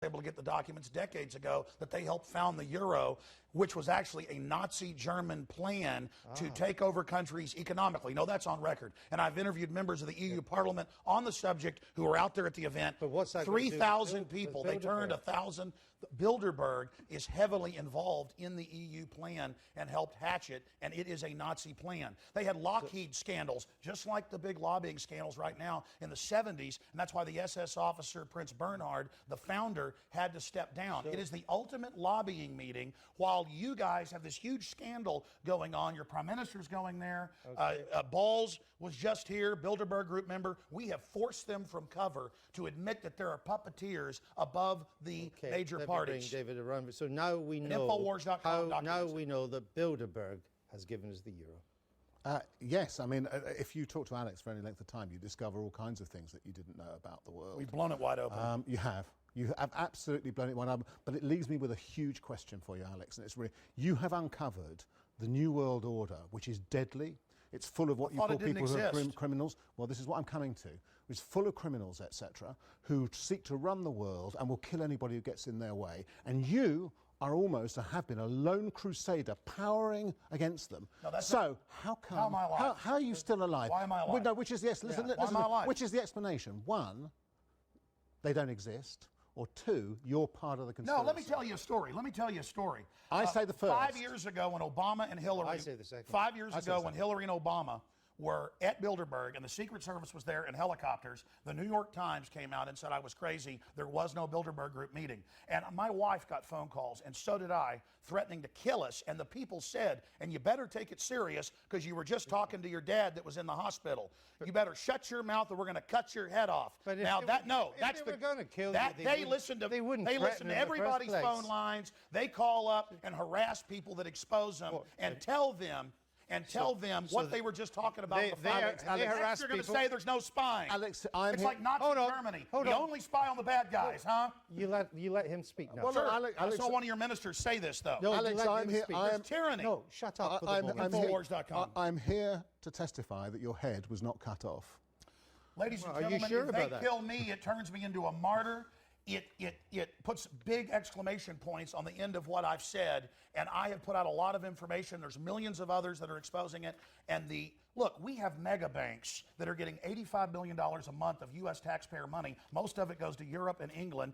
able to get the documents decades ago that they helped found the euro, which was actually a Nazi German plan to take over countries economically. No, that's on record. And I've interviewed members of the EU Parliament on the subject who were out there at the event. But what's that? 3,000 people. They turned 1,000. Bilderberg is heavily involved in the EU plan and helped hatch it, and it is a Nazi plan. They had Lockheed scandals, just like the big lobbying scandals right now in the 70s, and that's why the SS officer, Prince Bernhard, the founder, had to step down. It is the ultimate lobbying meeting while you guys have this huge scandal going on. Your prime minister's going there. Okay. Balls was just here, Bilderberg Group member. We have forced them from cover to admit that there are puppeteers above the major parties. David Aaronovitch. So now we know now we know that Bilderberg has given us the euro. Yes, I mean, if you talk to Alex for any length of time, you discover all kinds of things that you didn't know about the world. We've blown it wide open. You have. You have absolutely blown it wide open. But it leaves me with a huge question for you, Alex. And it's really, you have uncovered the New World Order, which is deadly. It's full of what you call people who are criminals. Well, this is what I'm coming to. It's full of criminals, etc., who seek to run the world and will kill anybody who gets in their way. And you are almost, or have been, a lone crusader powering against them. No, that's so how come? How am I alive? How are you still alive? Why am I alive? Well, no, which is yes. Listen, why am I alive? Which is the explanation? One, they don't exist. Or two, you're part of the conspiracy. No, let me tell you a story. I say the first. 5 years ago when Obama and Hillary... I say the second. 5 years ago when Hillary and Obama were at Bilderberg and the Secret Service was there in helicopters, the New York Times came out and said I was crazy. There was no Bilderberg Group meeting. And my wife got phone calls, and so did I, threatening to kill us. And the people said, and you better take it serious because you were just talking to your dad that was in the hospital. You better shut your mouth or we're going to cut your head off. But now that, no, that's the... going to kill that, you, they listen to everybody's phone lines. They call up and harass people that expose them and tell them what they were just talking about. They harass you're going to say there's no spying. Alex, it's like Nazi Germany. You only spy on the bad guys, huh? You let him speak now. Well, sure. I saw one of your ministers say this, though. No, Alex, I'm here. It's tyranny. No, shut up. Infowars.com. here to testify that your head was not cut off. Ladies and gentlemen, if they kill me, it turns me into a martyr. It puts big exclamation points on the end of what I've said, and I have put out a lot of information. There's millions of others that are exposing it. And look, we have mega banks that are getting $85 billion a month of U.S. taxpayer money. Most of it goes to Europe and England.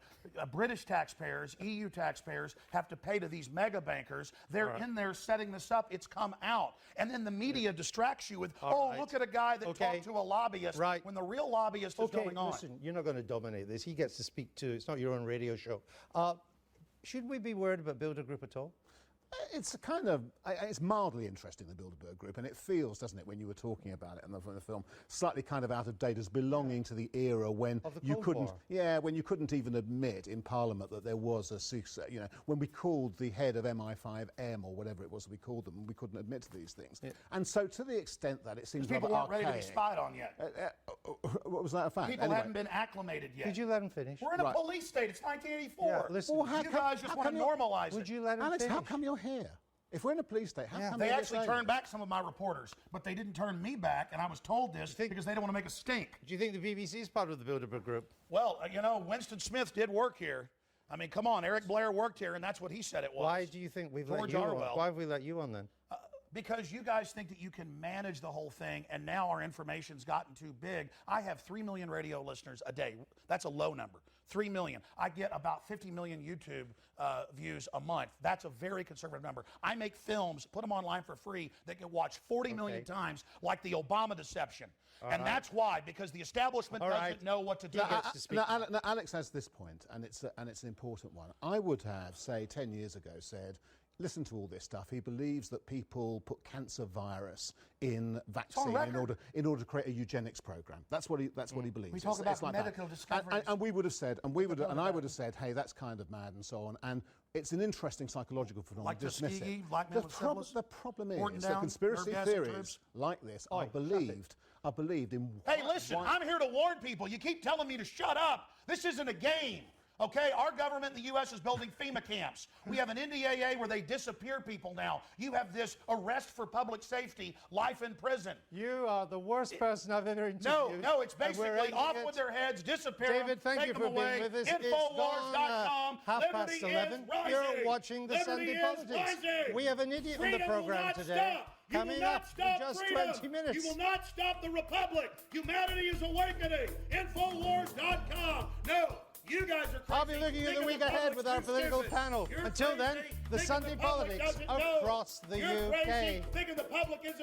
British taxpayers, EU taxpayers have to pay to these mega bankers. They're in there setting this up. It's come out. And then the media distracts you with, look at a guy that talked to a lobbyist when the real lobbyist is going on. Listen, you're not going to dominate this. He gets to speak too. It's not your own radio show. Should we be worried about Bilderberg Group at all? It's it's mildly interesting, the Bilderberg Group, and it feels, doesn't it, when you were talking about it in the film, slightly kind of out of date as belonging to the era when you couldn't, when you couldn't even admit in Parliament that there was a, when we called the head of MI5M or whatever it was we called them, we couldn't admit to these things. Yeah. And so to the extent that it seems people weren't ready to be spied on yet. What was that a fact? People hadn't been acclimated yet. Could you let him finish? We're in a police state. It's 1984. Yeah, listen, you guys just want to normalize it. Would you let him Alex, finish? how come you're here? If we're in a police state, how come they actually turned back some of my reporters, but they didn't turn me back, and I was told this because they don't want to make a stink. Do you think the BBC is part of the Bilderberg Group? Well, Winston Smith did work here. I mean, come on, Eric Blair worked here, and that's what he said it was. Why do you think we've let you on? Why have we let you on then? Because you guys think that you can manage the whole thing, and now our information's gotten too big. I have 3 million radio listeners a day. That's a low number. 3 million. I get about 50 million YouTube views a month. That's a very conservative number. I make films, put them online for free, that get watched 40 million times, like the Obama deception. That's why, because the establishment doesn't know what to do. Now, Alex has this point, and it's an important one. I would have, say, 10 years ago said, listen to all this stuff. He believes that people put cancer virus in vaccine in order to create a eugenics program. That's what he believes. We talk about medical discoveries. And we would have said, and I would have said, hey, that's kind of mad and so on. And it's an interesting psychological phenomenon. Like Tuskegee, blackmail with syphilis. The problem is that conspiracy theories like this are believed in. Hey, listen, I'm here to warn people. You keep telling me to shut up. This isn't a game. Okay, our government in the U.S. is building FEMA camps. We have an NDAA where they disappear people now. You have this arrest for public safety, life in prison. You are the worst person I've ever interviewed. No, it's basically off with their heads, disappear David, them, thank you for being with us. Infowars.com. It's gone 11:30. You're watching the Sunday Politics. We have an idiot on the program today. Coming up in just 20 minutes. You will not stop the Republic. Humanity is awakening. Infowars.com. No. You guys are crazy. I'll be looking at the week ahead with our political panel. Until then, the Sunday Politics across the UK. Thinking the public isn't